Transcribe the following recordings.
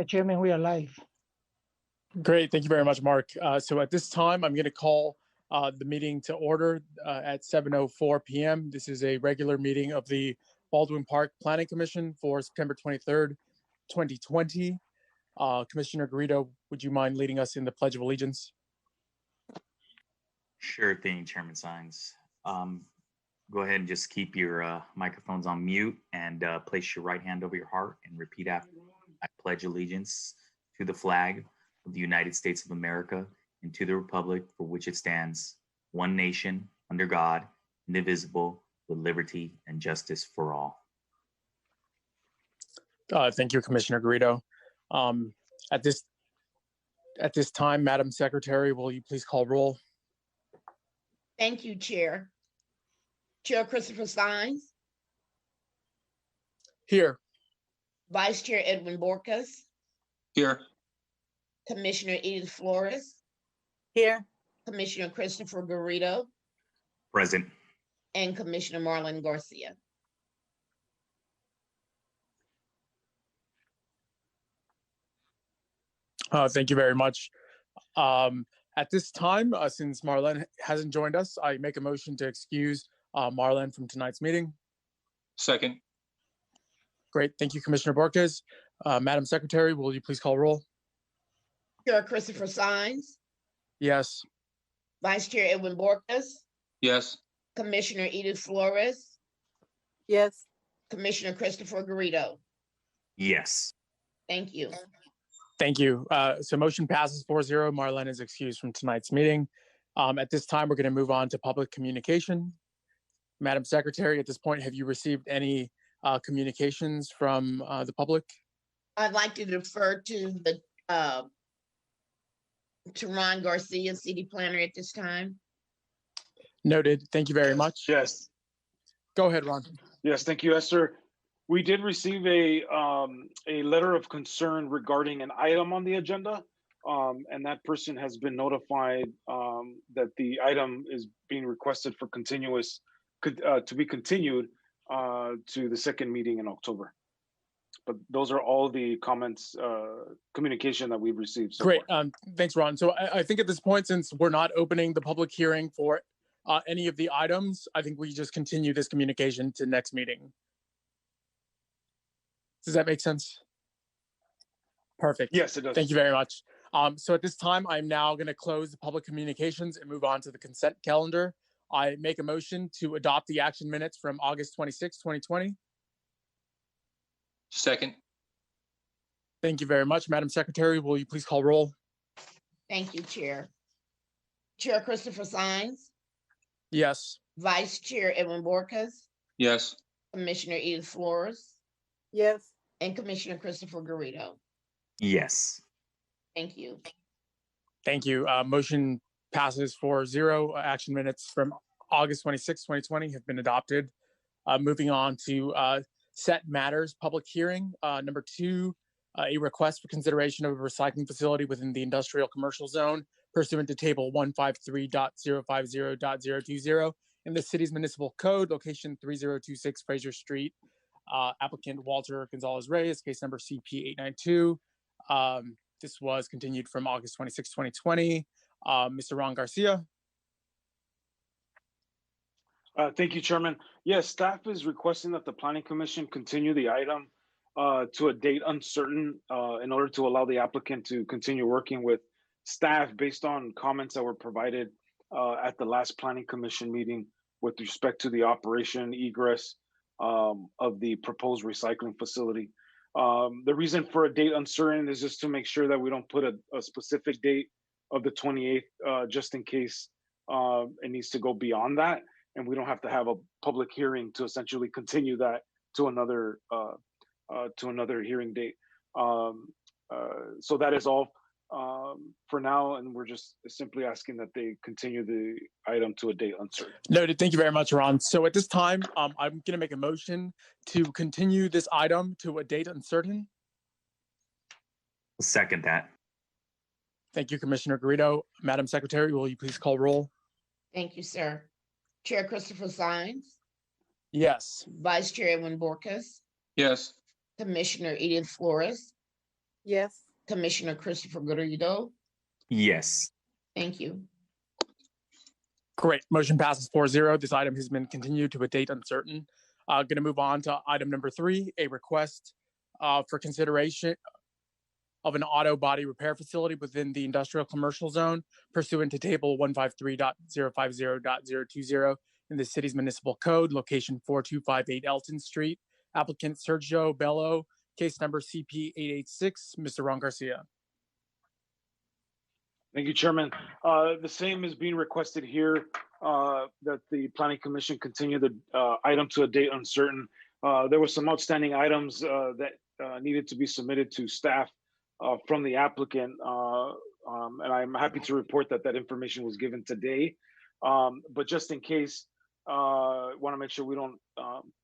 Chairman, we are live. Great. Thank you very much, Mark. So at this time, I'm going to call the meeting to order at 7:04 p.m. This is a regular meeting of the Baldwin Park Planning Commission for September 23rd, 2020. Commissioner Garrido, would you mind leading us in the Pledge of Allegiance? Sure thing, Chairman Sines. Go ahead and just keep your microphones on mute and place your right hand over your heart and repeat after me. I pledge allegiance to the flag of the United States of America and to the republic for which it stands, one nation, under God, indivisible, with liberty and justice for all. Thank you, Commissioner Garrido. At this time, Madam Secretary, will you please call roll? Thank you, Chair. Chair Christopher Sines. Here. Vice Chair Edwin Borcas. Here. Commissioner Edith Flores. Here. Commissioner Christopher Garrido. Present. And Commissioner Marlon Garcia. Thank you very much. At this time, since Marlon hasn't joined us, I make a motion to excuse Marlon from tonight's meeting. Second. Great. Thank you, Commissioner Borges. Madam Secretary, will you please call roll? Chair Christopher Sines. Yes. Vice Chair Edwin Borcas. Yes. Commissioner Edith Flores. Yes. Commissioner Christopher Garrido. Yes. Thank you. Thank you. So motion passes 4-0. Marlon is excused from tonight's meeting. At this time, we're going to move on to public communication. Madam Secretary, at this point, have you received any communications from the public? I'd like to defer to Ron Garcia, City Planner, at this time. Noted. Thank you very much. Yes. Go ahead, Ron. Yes, thank you, Esther. We did receive a letter of concern regarding an item on the agenda, and that person has been notified that the item is being requested for to be continued to the second meeting in October. But those are all the comments, communication that we've received so Great. far. Thanks, Ron. So I think at this point, since we're not opening the public hearing for any of the items, I think we just continue this communication to next meeting. Does that make sense? Perfect. Yes, it does. Thank you very much. So at this time, I'm now going to close the public communications and move on to the consent calendar. I make a motion to adopt the action minutes from August 26, 2020. Second. Thank you very much. Madam Secretary, will you please call roll? Thank you, Chair. Chair Christopher Sines. Yes. Vice Chair Edwin Borcas. Yes. Commissioner Edith Flores. Yes. And Commissioner Christopher Garrido. Yes. Thank you. Thank you. Motion passes 4-0. Action minutes from August 26, 2020 have been adopted. Moving on to set matters public hearing. Number 2, a request for consideration of a recycling facility within the industrial commercial zone pursuant to table 153.050.020 in the city's municipal code, location 3026 Fraser Street. Applicant Walter Gonzalez Reyes, case number CP 892. This was continued from August 26, 2020. Mr. Ron Garcia. Thank you, Chairman. Yes, staff is requesting that the Planning Commission continue the item to a date uncertain in order to allow the applicant to continue working with staff based on comments that were provided at the last Planning Commission meeting with respect to the operation egress of the proposed recycling facility. The reason for a date uncertain is just to make sure that we don't put a specific date of the 28th just in case it needs to go beyond that, and we don't have to have a public hearing to essentially continue that to another hearing date. So that is all for now, and we're just simply asking that they continue the item to a date uncertain. Noted. Thank you very much, Ron. So at this time, I'm going to make a motion to continue this item to a date uncertain. I'll second that. Thank you, Commissioner Garrido. Madam Secretary, will you please call roll? Thank you, sir. Chair Christopher Sines. Yes. Vice Chair Edwin Borcas. Yes. Commissioner Edith Flores. Yes. Commissioner Christopher Garrido. Yes. Thank you. Great. Motion passes 4-0. This item has been continued to a date uncertain. Going to move on to item number 3, a request for consideration of an auto body repair facility within the industrial commercial zone pursuant to table 153.050.020 in the city's municipal code, location 4258 Elton Street. Applicant Sergio Bello, case number CP 886. Mr. Ron Garcia. Thank you, Chairman. The same is being requested here, that the Planning Commission continue the item to a date uncertain. There were some outstanding items that needed to be submitted to staff from the applicant, and I'm happy to report that that information was given today. But just in case, want to make sure we don't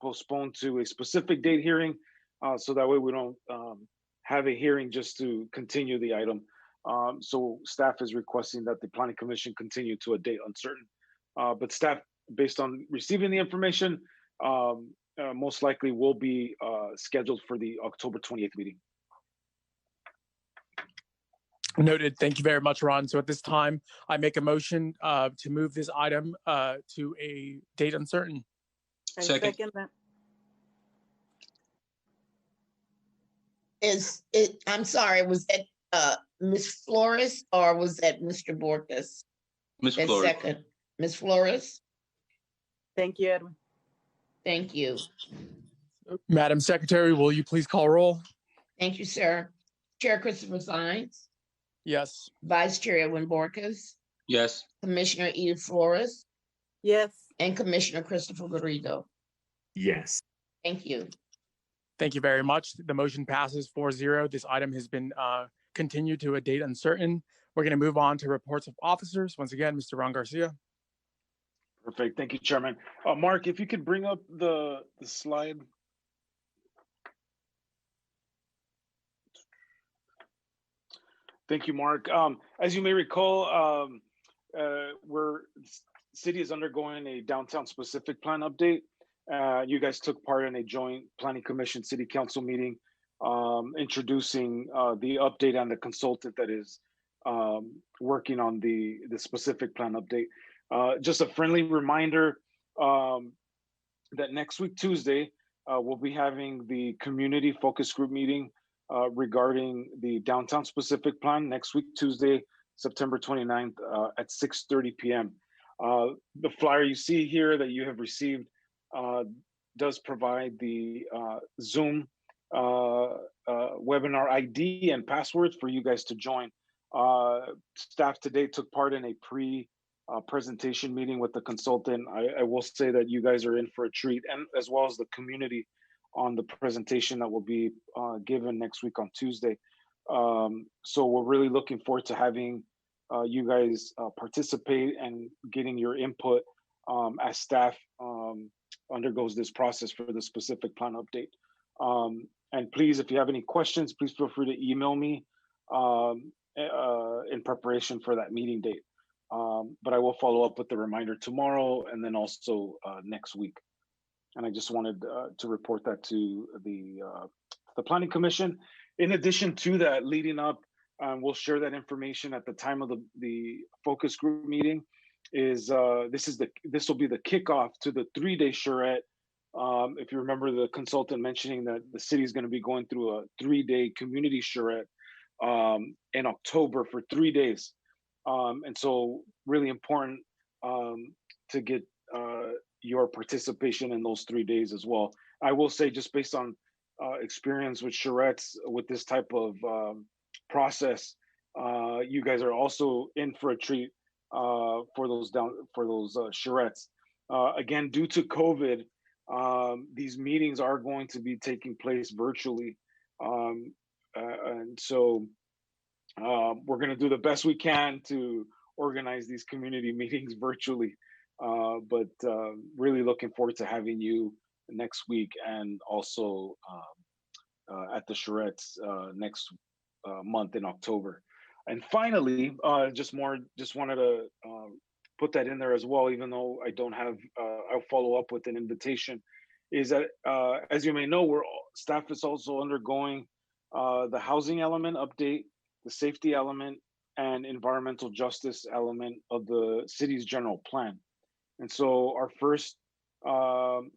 postpone to a specific date hearing, so that way we don't have a hearing just to continue the item. So staff is requesting that the Planning Commission continue to a date uncertain. But staff, based on receiving the information, most likely will be scheduled for the October 28th meeting. Noted. Thank you very much, Ron. So at this time, I make a motion to move this item to a date uncertain. I Second. second that. I'm sorry, was that Ms. Flores or was that Mr. Borges? Ms. That Flores. second, Ms. Flores? Thank you, Edwin. Thank you. Madam Secretary, will you please call roll? Thank you, sir. Chair Christopher Sines, Yes. Vice Chair Edwin Borges, Yes. Commissioner Edith Flores, Yes. and Commissioner Christopher Garrido. Yes. Thank you. Thank you very much. The motion passes 4-0. This item has been continued to a date uncertain. We're going to move on to reports of officers. Once again, Mr. Ron Garcia. Perfect. Thank you, Chairman. Mark, if you could bring up the slide. Thank you, Mark. As you may recall, city is undergoing a downtown specific plan update. You guys took part in a joint Planning Commission City Council meeting, introducing the update and the consultant that is working on the specific plan update. Just a friendly reminder that next week, Tuesday, we'll be having the community focus group meeting regarding the downtown specific plan next week, Tuesday, September 29th at 6:30 p.m. The flyer you see here that you have received does provide the Zoom webinar ID and passwords for you guys to join. Staff today took part in a presentation meeting with the consultant. I will say that you guys are in for a treat, and as well as the community on the presentation that will be given next week on Tuesday. So we're really looking forward to having you guys participate and getting your input as staff undergoes this process for the specific plan update. And please, if you have any questions, please feel free to email me in preparation for that meeting date. But I will follow up with the reminder tomorrow and then also next week. And I just wanted to report that to the Planning Commission. In addition to that, leading up, we'll share that information at the time of the focus group meeting. This will be the kickoff to the 3-day charrette. If you remember the consultant mentioning that the city is going to be going through a 3-day community charrette in October for 3 days. And so really important to get your participation in those 3 days as well. I will say, just based on experience with charrettes, with this type of process, you guys are also in for a treat for those charrettes. Again, due to COVID, these meetings are going to be taking place virtually, and so we're going to do the best we can to organize these community meetings virtually. But really looking forward to having you next week, and also at the charrettes next month in October. And finally, just wanted to put that in there as well, even though I don't have, I'll follow up with an invitation, is that as you may know, staff is also undergoing the housing element update, the safety element, and environmental justice element of the city's general plan. And so our first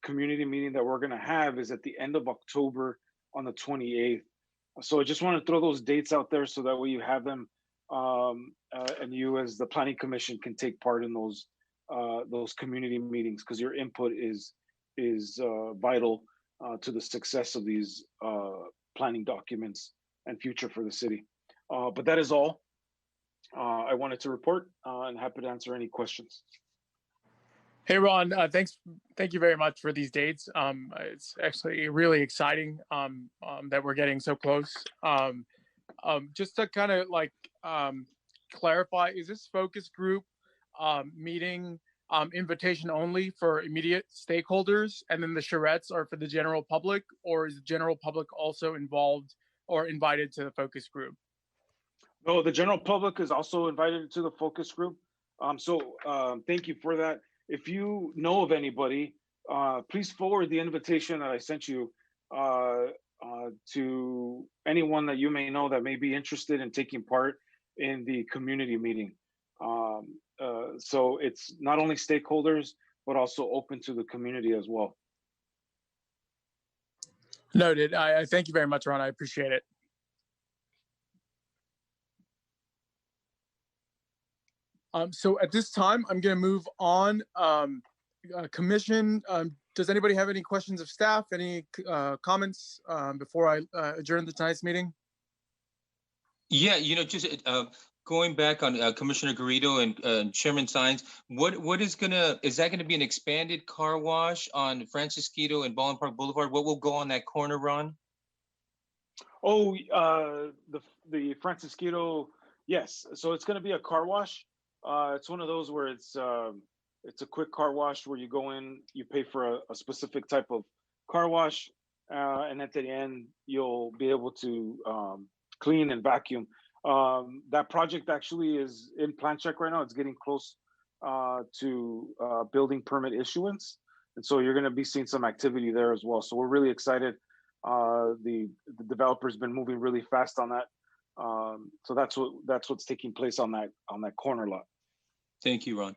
community meeting that we're going to have is at the end of October on the 28th. So I just want to throw those dates out there so that way you have them, and you as the planning commission can take part in those community meetings, because your input is vital to the success of these planning documents and future for the city. But that is all I wanted to report, and happy to answer any questions. Hey, Ron, thank you very much for these dates. It's actually really exciting that we're getting so close. Just to kind of like clarify, is this focus group meeting invitation only for immediate stakeholders, and then the charrettes are for the general public, or is the general public also involved or invited to the focus group? No, the general public is also invited to the focus group. Thank you for that. If you know of anybody, please forward the invitation that I sent you to anyone that you may know that may be interested in taking part in the community meeting. So it's not only stakeholders, but also open to the community as well. Noted. I thank you very much, Ron. I appreciate it. So at this time, I'm going to move on. Commission, does anybody have any questions of staff? Any comments before I adjourn tonight's meeting? Yeah, just going back on Commissioner Garrido and Chairman Sines, is that gonna be an expanded car wash on Francisquito and Baldwin Park Boulevard? What will go on that corner, Ron? Oh, the Francisquito, yes. So it's going to be a car wash. It's one of those where it's a quick car wash where you go in, you pay for a specific type of car wash, and at the end you'll be able to clean and vacuum. That project actually is in plan check right now. It's getting close to building permit issuance, and so you're going to be seeing some activity there as well. So we're really excited. The developer's been moving really fast on that. So that's what's taking place on that corner lot. Thank you, Ron.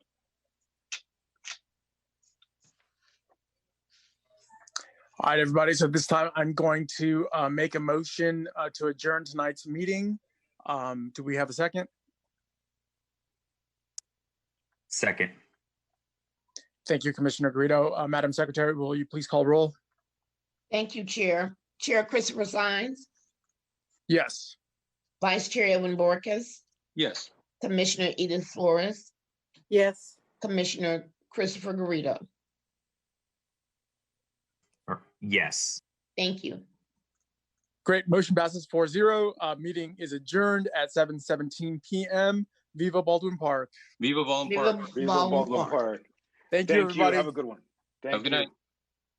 All right, everybody. So this time I'm going to make a motion to adjourn tonight's meeting. Do we have a second? Second. Thank you, Commissioner Garrido. Madam Secretary, will you please call roll? Thank you, Chair. Chair Christopher Sines, Yes. Vice Chair Edwin Borges, Yes. Commissioner Edith Flores, Yes. Commissioner Christopher Garrido. Yes. Thank you. Great. Motion passes 4-0. Meeting is adjourned at 7:17 p.m. Viva Baldwin Park. Viva Baldwin Viva Park. Viva Baldwin Baldwin Park. Park. Thank you, Thank you. everybody. Have a good one. Thank Have a good you. night.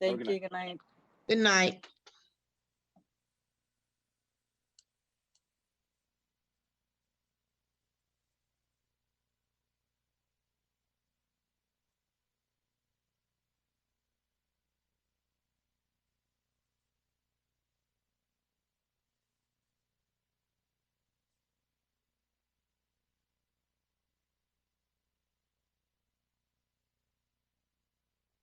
Thank good you. night. Good night. Good night.